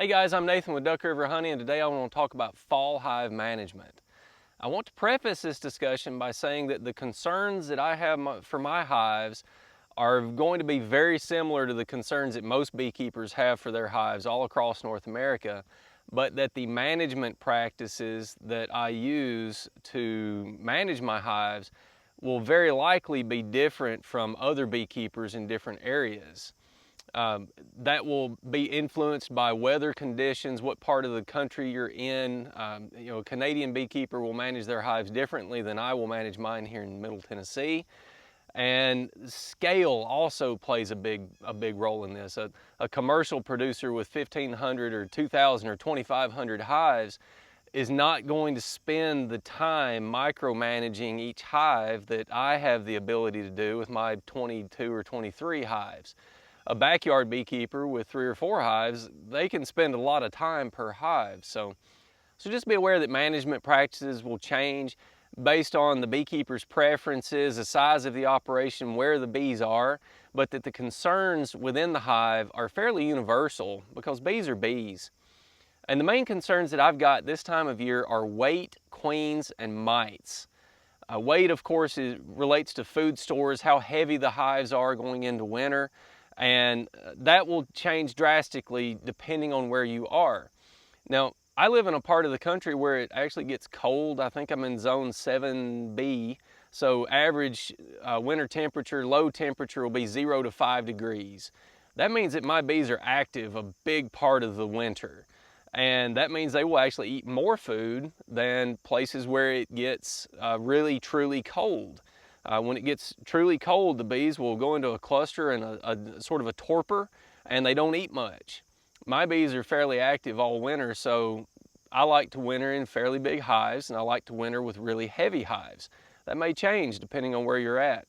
Hey guys, I'm Nathan with Duck River Honey, and today I want to talk about fall hive management. I want to preface this discussion by saying that the concerns that I have for my hives are going to be very similar to the concerns that most beekeepers have for their hives all across North America, but that the management practices that I use to manage my hives will very likely be different from other beekeepers in different areas. That will be influenced by weather conditions, what part of the country you're in. A Canadian beekeeper will manage their hives differently than I will manage mine here in Middle Tennessee. And scale also plays a big role in this. A commercial producer with 1,500 or 2,000 or 2,500 hives is not going to spend the time micromanaging each hive that I have the ability to do with my 22 or 23 hives. A backyard beekeeper with 3 or 4 hives, they can spend a lot of time per hive. So just be aware that management practices will change based on the beekeeper's preferences, the size of the operation, where the bees are, but that the concerns within the hive are fairly universal because bees are bees. And the main concerns that I've got this time of year are weight, queens, and mites. Weight, of course, relates to food stores, how heavy the hives are going into winter, and that will change drastically depending on where you are. Now, I live in a part of the country where it actually gets cold. I think I'm in zone 7B, so average winter temperature, low temperature will be 0 to 5 degrees. That means that my bees are active a big part of the winter. And that means they will actually eat more food than places where it gets really, truly cold. When it gets truly cold, the bees will go into a cluster and a sort of a torpor, and they don't eat much. My bees are fairly active all winter, so I like to winter in fairly big hives, and I like to winter with really heavy hives. That may change depending on where you're at.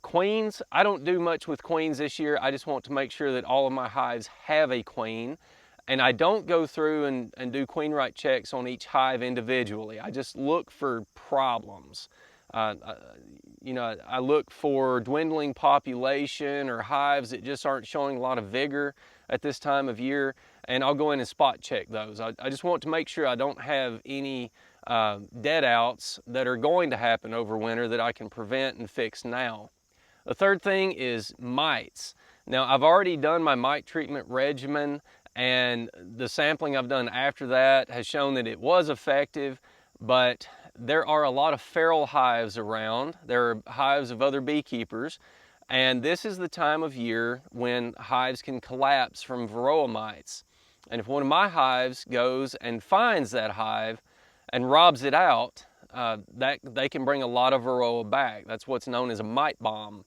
Queens, I don't do much with queens this year. I just want to make sure that all of my hives have a queen. And I don't go through and do queen right checks on each hive individually. I just look for problems. I look for dwindling population or hives that just aren't showing a lot of vigor at this time of year, and I'll go in and spot check those. I just want to make sure I don't have any deadouts that are going to happen over winter that I can prevent and fix now. The third thing is mites. Now, I've already done my mite treatment regimen, and the sampling I've done after that has shown that it was effective, but there are a lot of feral hives around. There are hives of other beekeepers, and this is the time of year when hives can collapse from varroa mites. And if one of my hives goes and finds that hive and robs it out, they can bring a lot of varroa back. That's what's known as a mite bomb.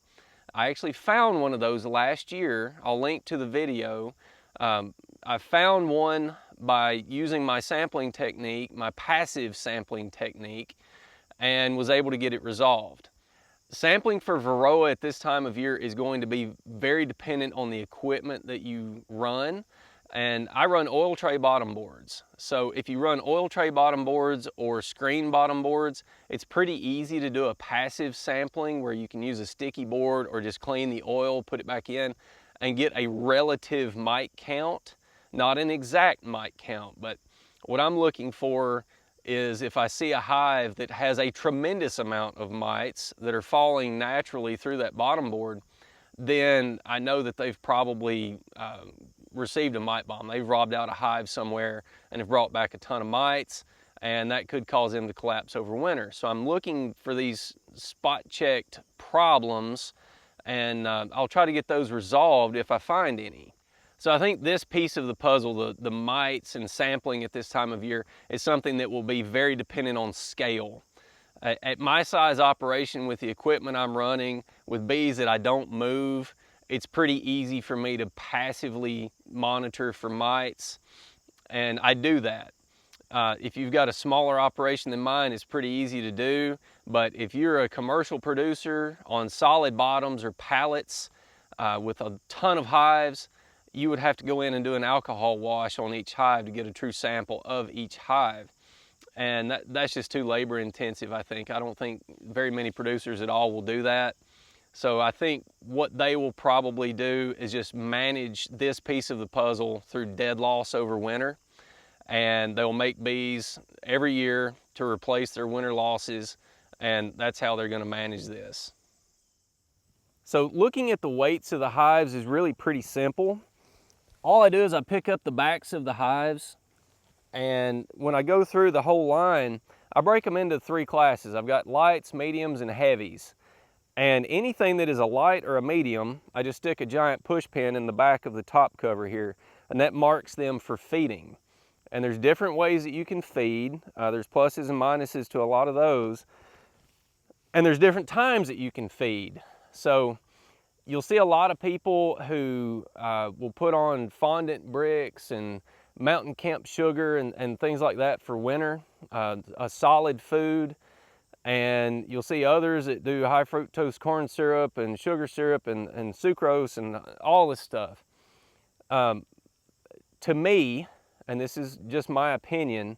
I actually found one of those last year. I'll link to the video. I found one by using my sampling technique, my passive sampling technique, and was able to get it resolved. Sampling for varroa at this time of year is going to be very dependent on the equipment that you run. And I run oil tray bottom boards. So if you run oil tray bottom boards or screen bottom boards, it's pretty easy to do a passive sampling where you can use a sticky board or just clean the oil, put it back in, and get a relative mite count. Not an exact mite count, but what I'm looking for is if I see a hive that has a tremendous amount of mites that are falling naturally through that bottom board, then I know that they've probably received a mite bomb. They've robbed out a hive somewhere and have brought back a ton of mites, and that could cause them to collapse over winter. So I'm looking for these spot-checked problems, and I'll try to get those resolved if I find any. So I think this piece of the puzzle, the mites and sampling at this time of year, is something that will be very dependent on scale. At my size operation with the equipment I'm running, with bees that I don't move, it's pretty easy for me to passively monitor for mites, and I do that. If you've got a smaller operation than mine, it's pretty easy to do, but if you're a commercial producer on solid bottoms or pallets with a ton of hives, you would have to go in and do an alcohol wash on each hive to get a true sample of each hive. And that's just too labor intensive, I think. I don't think very many producers at all will do that. So I think what they will probably do is just manage this piece of the puzzle through dead loss over winter. And they'll make bees every year to replace their winter losses, and that's how they're going to manage this. So looking at the weights of the hives is really pretty simple. All I do is I pick up the backs of the hives, and when I go through the whole line, I break them into 3 classes. I've got lights, mediums, and heavies. And anything that is a light or a medium, I just stick a giant push pin in the back of the top cover here, and that marks them for feeding. And there's different ways that you can feed. There's pluses and minuses to a lot of those. And there's different times that you can feed. So you'll see a lot of people who will put on fondant bricks and mountain camp sugar and things like that for winter, a solid food. And you'll see others that do high fructose corn syrup and sugar syrup and sucrose and all this stuff. To me, and this is just my opinion,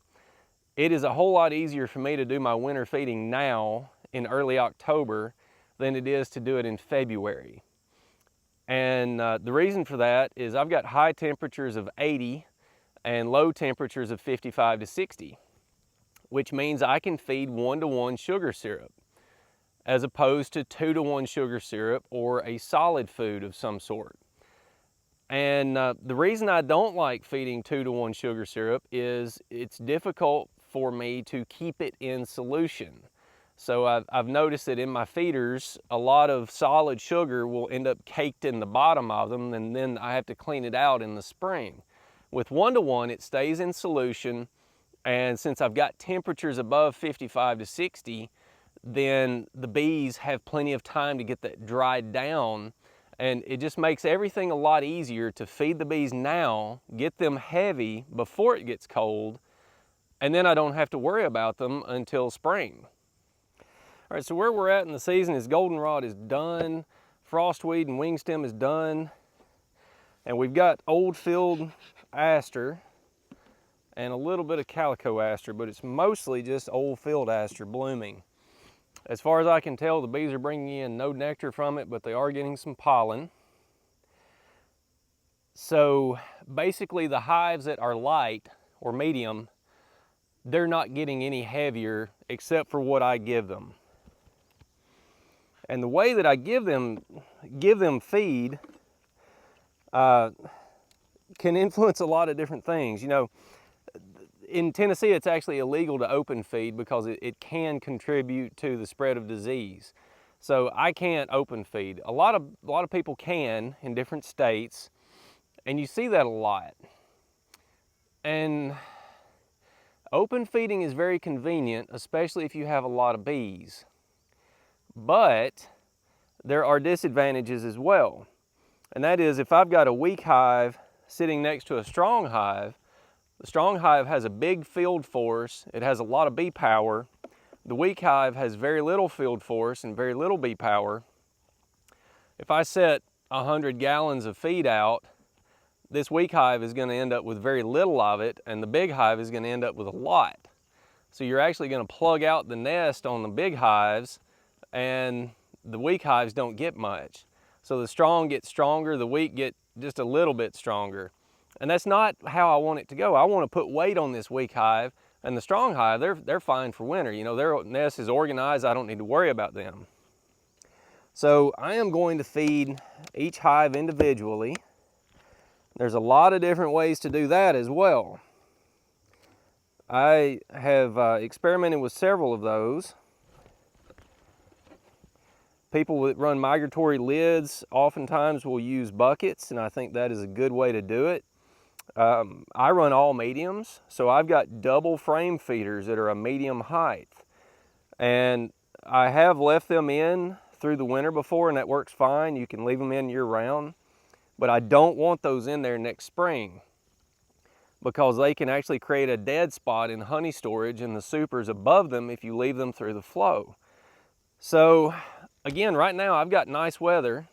it is a whole lot easier for me to do my winter feeding now in early October than it is to do it in February. And the reason for that is I've got high temperatures of 80 and low temperatures of 55 to 60, which means I can feed 1-to-1 sugar syrup as opposed to 2-to-1 sugar syrup or a solid food of some sort. And the reason I don't like feeding 2-to-1 sugar syrup is it's difficult for me to keep it in solution. So I've noticed that in my feeders, a lot of solid sugar will end up caked in the bottom of them, and then I have to clean it out in the spring. With 1-to-1, it stays in solution, and since I've got temperatures above 55 to 60, then the bees have plenty of time to get that dried down. And it just makes everything a lot easier to feed the bees now, get them heavy before it gets cold, and then I don't have to worry about them until spring. All right, so where we're at in the season is goldenrod is done, frostweed and wingstem is done, and we've got old field aster and a little bit of calico aster, but it's mostly just old field aster blooming. As far as I can tell, the bees are bringing in no nectar from it, but they are getting some pollen. So basically the hives that are light or medium, they're not getting any heavier except for what I give them. And the way that I give them feed can influence a lot of different things. You know, in Tennessee, it's actually illegal to open feed because it can contribute to the spread of disease. So I can't open feed. A lot of people can in different states, and you see that a lot. And open feeding is very convenient, especially if you have a lot of bees. But there are disadvantages as well. And that is, if I've got a weak hive sitting next to a strong hive, the strong hive has a big field force, it has a lot of bee power. The weak hive has very little field force and very little bee power. If I set 100 gallons of feed out, this weak hive is going to end up with very little of it, and the big hive is going to end up with a lot. So you're actually going to plug out the nest on the big hives, and the weak hives don't get much. So the strong get stronger, the weak get just a little bit stronger. And that's not how I want it to go. I want to put weight on this weak hive, and the strong hive, they're fine for winter. You know, their nest is organized, I don't need to worry about them. So I am going to feed each hive individually. There's a lot of different ways to do that as well. I have experimented with several of those. People that run migratory lids oftentimes will use buckets, and I think that is a good way to do it. I run all mediums, so I've got double frame feeders that are a medium height. And I have left them in through the winter before, and that works fine. You can leave them in year round. But I don't want those in there next spring because they can actually create a dead spot in honey storage and the supers above them if you leave them through the flow. So again, right now I've got nice weather.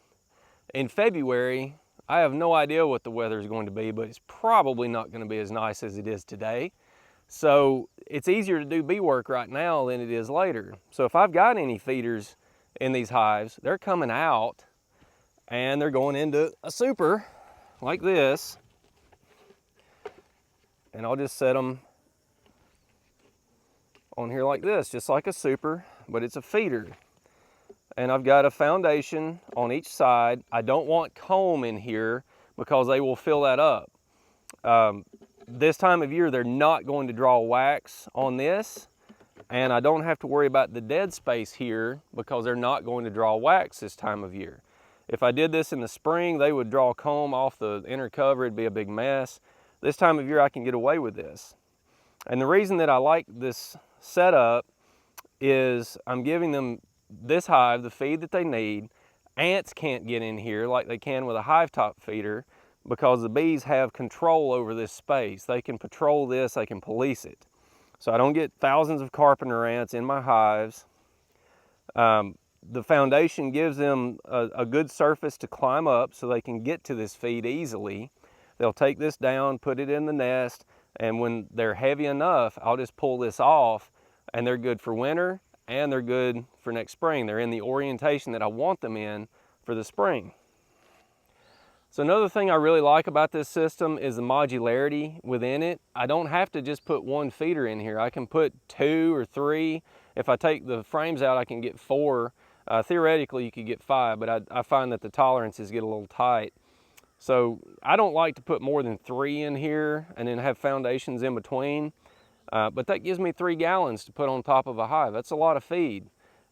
In February, I have no idea what the weather is going to be, but it's probably not going to be as nice as it is today. So it's easier to do bee work right now than it is later. So if I've got any feeders in these hives. They're coming out and they're going into a super like this. And I'll just set them on here like this, just like a super, but it's a feeder. And I've got a foundation on each side. I don't want comb in here because they will fill that up. This time of year, they're not going to draw wax on this, and I don't have to worry about the dead space here because they're not going to draw wax this time of year. If I did this in the spring, they would draw comb off the inner cover. It'd be a big mess. This time of year, I can get away with this. And the reason that I like this setup is I'm giving them this hive the feed that they need. Ants can't get in here like they can with a hive top feeder because the bees have control over this space. They can patrol this, they can police it. So I don't get thousands of carpenter ants in my hives. The foundation gives them a good surface to climb up so they can get to this feed easily. They'll take this down, put it in the nest, and when they're heavy enough, I'll just pull this off, and they're good for winter and they're good for next spring. They're in the orientation that I want them in for the spring. So another thing I really like about this system is the modularity within it. I don't have to just put one feeder in here. I can put 2 or 3. If I take the frames out, I can get 4. Theoretically, you could get 5, but I find that the tolerances get a little tight. So I don't like to put more than 3 in here and then have foundations in between. But that gives me 3 gallons to put on top of a hive. That's a lot of feed.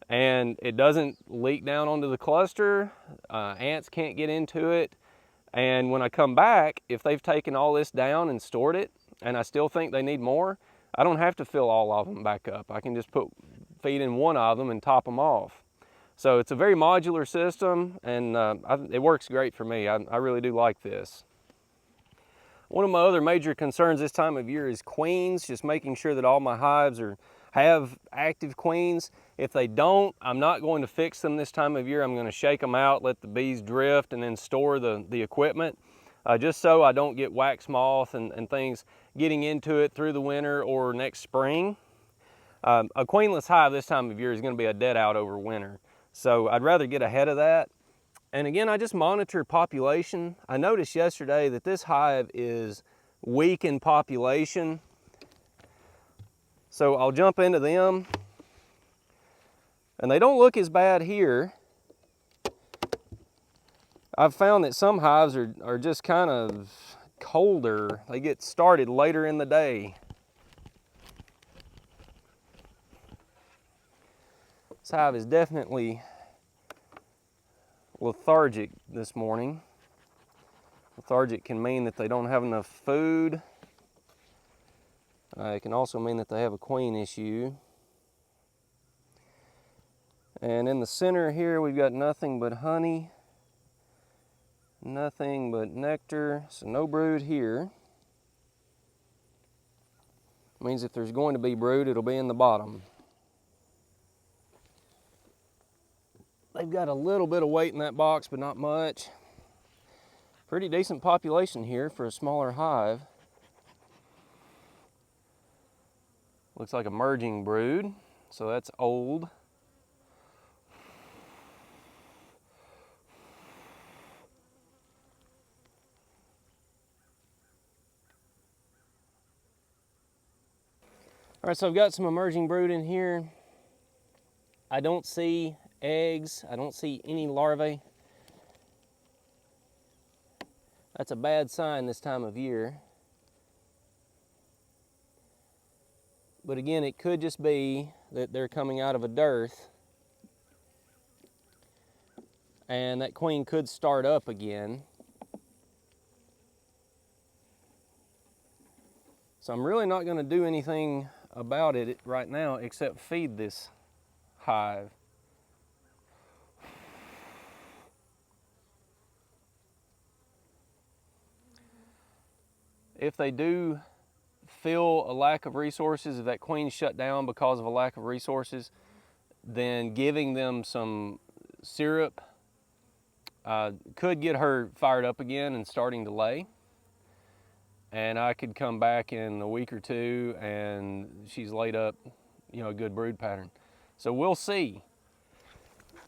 And it doesn't leak down onto the cluster. Ants can't get into it. And when I come back, if they've taken all this down and stored it, and I still think they need more, I don't have to fill all of them back up. I can just put feed in one of them and top them off. So it's a very modular system, and it works great for me. I really do like this. One of my other major concerns this time of year is queens, just making sure that all my hives have active queens. If they don't, I'm not going to fix them this time of year. I'm going to shake them out, let the bees drift, and then store the equipment, just so I don't get wax moth and things getting into it through the winter or next spring. A queenless hive this time of year is going to be a dead out over winter. So I'd rather get ahead of that. And again, I just monitor population. I noticed yesterday that this hive is weak in population. So I'll jump into them. And they don't look as bad here. I've found that some hives are just kind of colder. They get started later in the day. This hive is definitely lethargic this morning. Lethargic can mean that they don't have enough food. It can also mean that they have a queen issue. And in the center here, we've got nothing but honey, nothing but nectar, so no brood here. It means if there's going to be brood, it'll be in the bottom. They've got a little bit of weight in that box, but not much. Pretty decent population here for a smaller hive. Looks like a merging brood, so that's old. All right, so I've got some emerging brood in here. I don't see eggs. I don't see any larvae. That's a bad sign this time of year. But again, it could just be that they're coming out of a dearth and that queen could start up again. So I'm really not going to do anything about it right now except feed this hive. If they do feel a lack of resources, if that queen shut down because of a lack of resources, then giving them some syrup could get her fired up again and starting to lay. And I could come back in a week or two and she's laid up, a good brood pattern. So we'll see.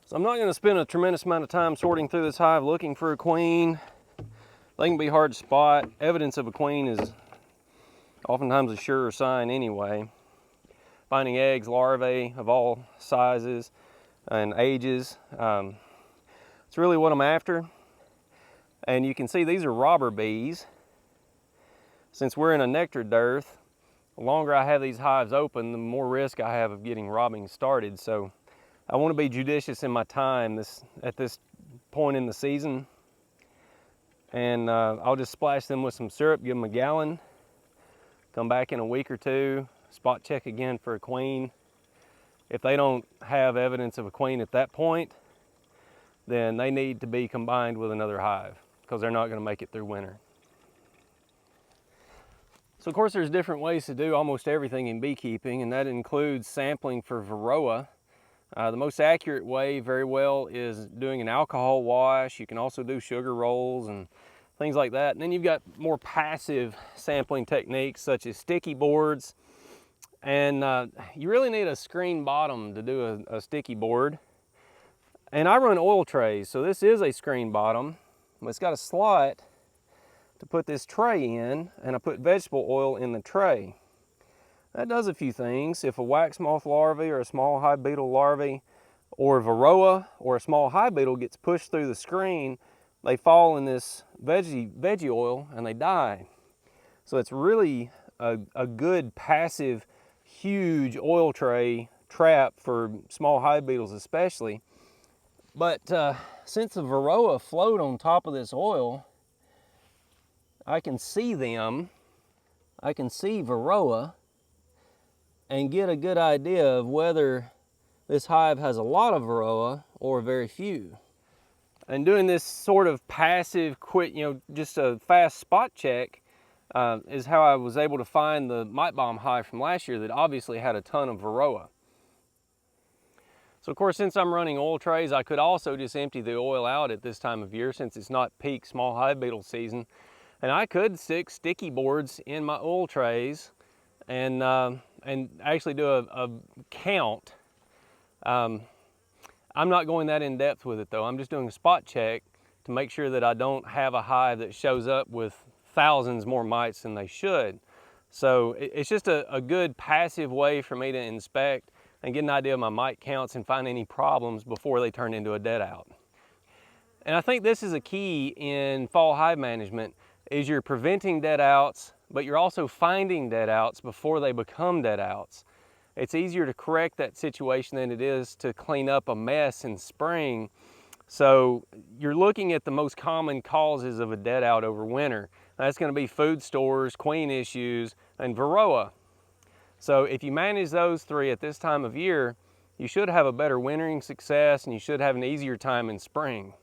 So I'm not going to spend a tremendous amount of time sorting through this hive looking for a queen. They can be hard to spot. Evidence of a queen is oftentimes a surer sign anyway. Finding eggs, larvae of all sizes and ages. It's really what I'm after. And you can see these are robber bees. Since we're in a nectar dearth, the longer I have these hives open, the more risk I have of getting robbing started. So I want to be judicious in my time at this point in the season. And I'll just splash them with some syrup, give them a gallon, come back in a week or two, spot check again for a queen. If they don't have evidence of a queen at that point, then they need to be combined with another hive because they're not going to make it through winter. So of course there's different ways to do almost everything in beekeeping, and that includes sampling for varroa. The most accurate way very well is doing an alcohol wash. You can also do sugar rolls and things like that. And then you've got more passive sampling techniques such as sticky boards. And you really need a screen bottom to do a sticky board. And I run oil trays, so this is a screen bottom. It's got a slot to put this tray in, and I put vegetable oil in the tray. That does a few things. If a wax moth larvae or a small hive beetle larvae or varroa or a small hive beetle gets pushed through the screen, they fall in this veggie oil and they die. So it's really a good passive, huge oil tray trap for small hive beetles especially. But since the varroa float on top of this oil, I can see them, I can see varroa, and get a good idea of whether this hive has a lot of varroa or very few. And doing this sort of passive, quick, just a fast spot check is how I was able to find the mite bomb hive from last year that obviously had a ton of varroa. So of course, since I'm running oil trays, I could also just empty the oil out at this time of year since it's not peak small hive beetle season. And I could stick sticky boards in my oil trays and actually do a count. I'm not going that in depth with it though. I'm just doing a spot check to make sure that I don't have a hive that shows up with thousands more mites than they should. So it's just a good passive way for me to inspect and get an idea of my mite counts and find any problems before they turn into a deadout. And I think this is a key in fall hive management, is you're preventing deadouts, but you're also finding deadouts before they become deadouts. It's easier to correct that situation than it is to clean up a mess in spring. So you're looking at the most common causes of a deadout over winter. That's going to be food stores, queen issues, and varroa. So if you manage those three at this time of year, you should have a better wintering success and you should have an easier time in spring.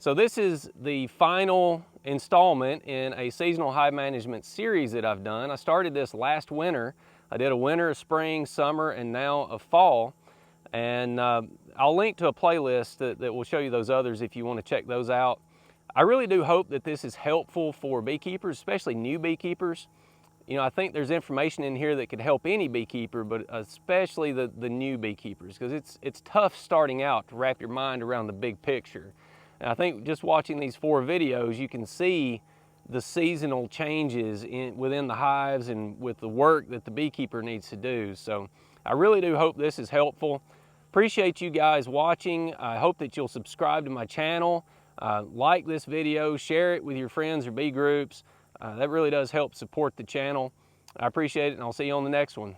So this is the final installment in a seasonal hive management series that I've done. I started this last winter. I did a winter, a spring, summer, and now a fall. And I'll link to a playlist that will show you those others if you want to check those out. I really do hope that this is helpful for beekeepers, especially new beekeepers. I think there's information in here that could help any beekeeper, but especially the new beekeepers, because it's tough starting out to wrap your mind around the big picture. And I think just watching these 4 videos, you can see the seasonal changes within the hives and with the work that the beekeeper needs to do. So I really do hope this is helpful. Appreciate you guys watching. I hope that you'll subscribe to my channel, like this video, share it with your friends or bee groups. That really does help support the channel. I appreciate it, and I'll see you on the next one.